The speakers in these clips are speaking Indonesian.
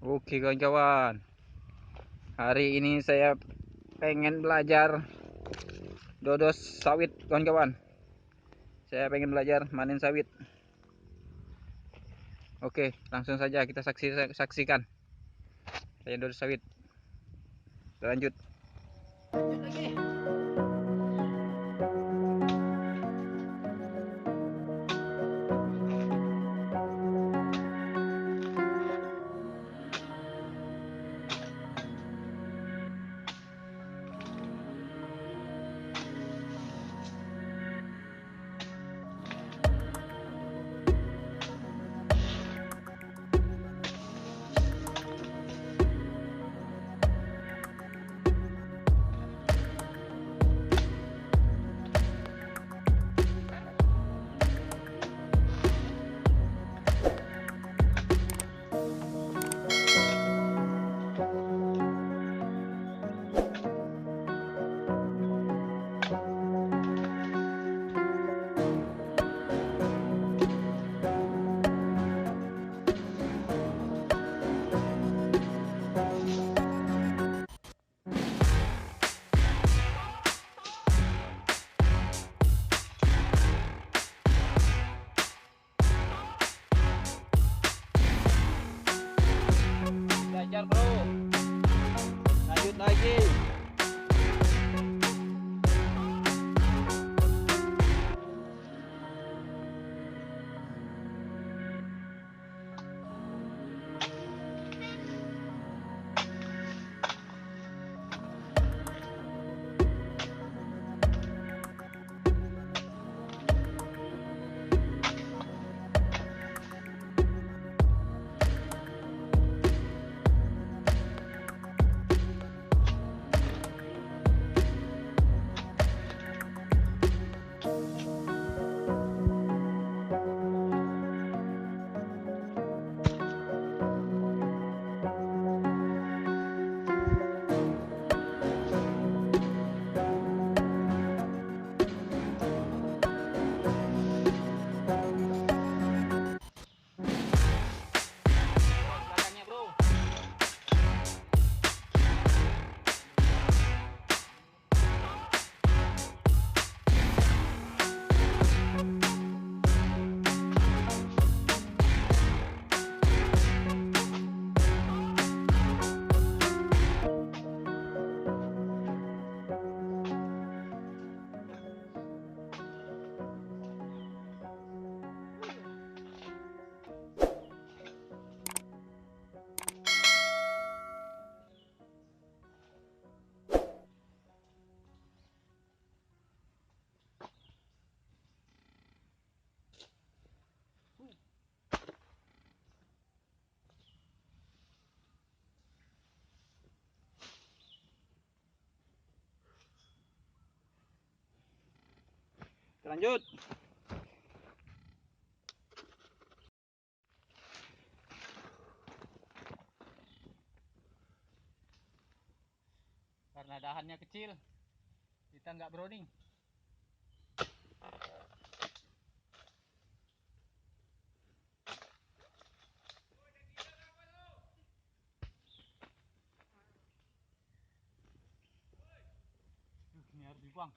Oke kawan-kawan, hari ini saya pengen belajar dodos sawit kawan-kawan. Saya pengen belajar manen sawit. Oke, langsung saja kita saksikan saya dodos sawit. Lanjut lagi. Belajar bro, lanjut lagi. Belakangnya bro. Lanjut. Karena dahannya kecil, kita nggak browning. Ini harus dibuang.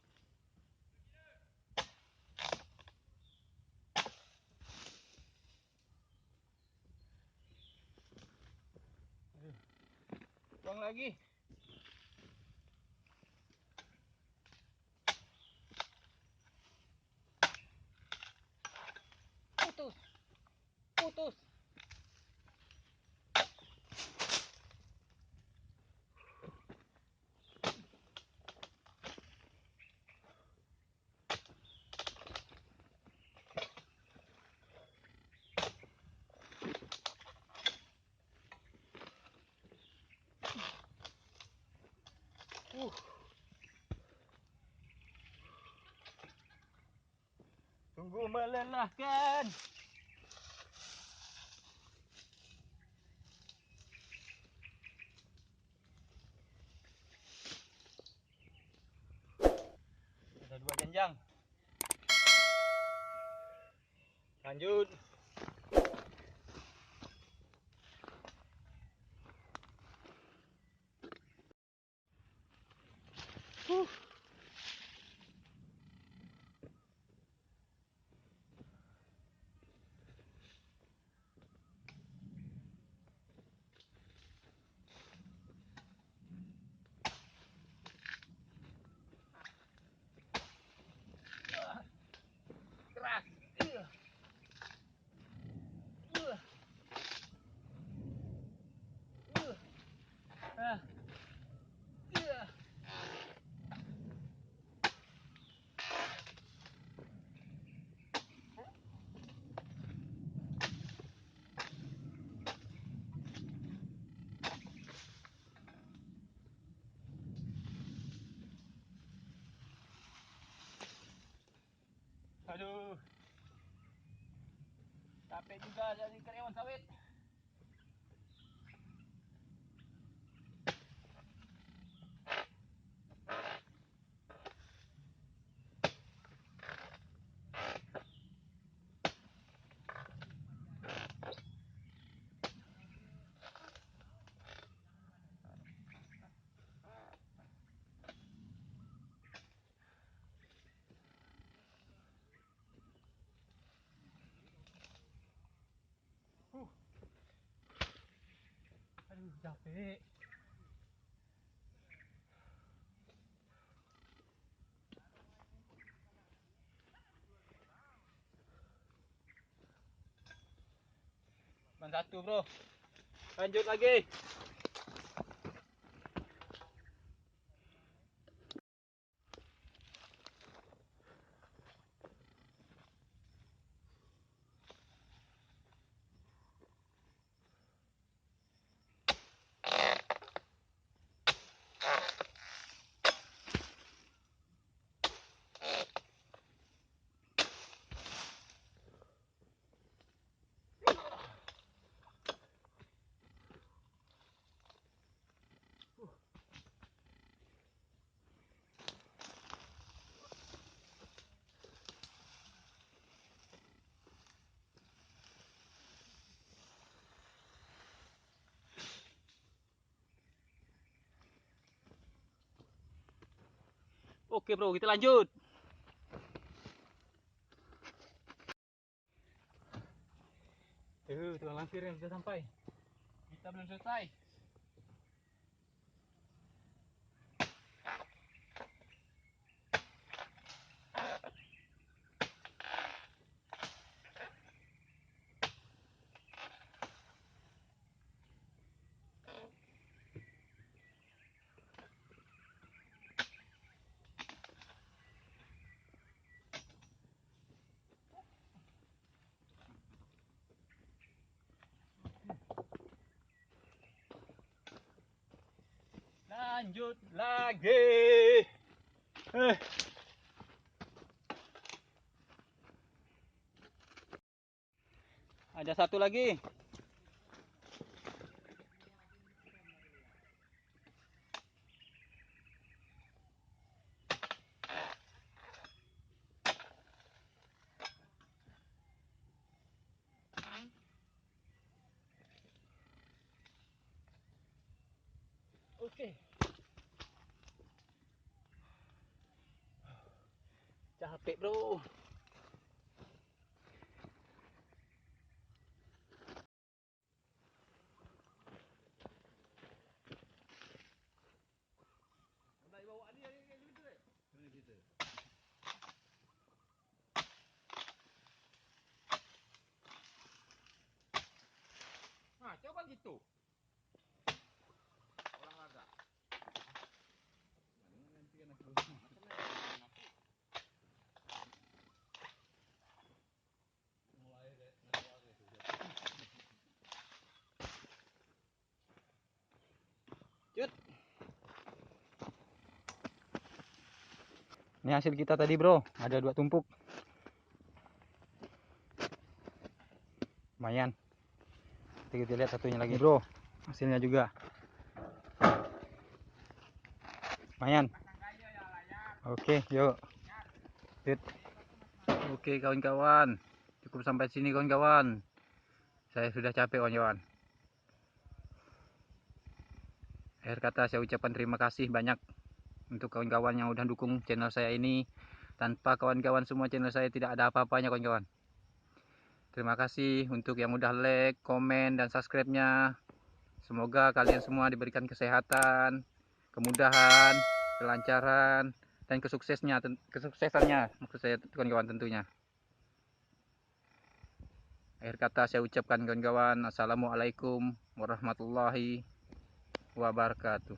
Buang lagi. Putus. Putus. Sungguh melelahkan. Ada 2 jenjang. Lanjut. Aduh. Capek juga jadi karyawan sawit. Aduh, capek. Ban satu, bro. Lanjut lagi. Oke, bro, kita lanjut. Tukang lampir yang sudah sampai. Kita belum selesai. Lanjut lagi. Ada satu lagi. Oke. Capek, bro. Nah, coba gitu. Olahraga. Cut. Ini hasil kita tadi, bro. Ada 2 tumpuk. Lumayan. Kita lihat satunya lagi, bro. Hasilnya juga lumayan. Oke, yuk. Cut. Oke, kawan-kawan. Cukup sampai sini, kawan-kawan. Saya sudah capek, kawan-kawan. Akhir kata saya ucapkan terima kasih banyak untuk kawan-kawan yang udah dukung channel saya ini. Tanpa kawan-kawan semua channel saya tidak ada apa-apanya, kawan-kawan. Terima kasih untuk yang udah like, komen, dan subscribe-nya. Semoga kalian semua diberikan kesehatan, kemudahan, kelancaran, dan kesuksesannya maksud saya, kawan-kawan, tentunya. Akhir kata saya ucapkan, kawan-kawan, assalamualaikum warahmatullahi wabarakatuh.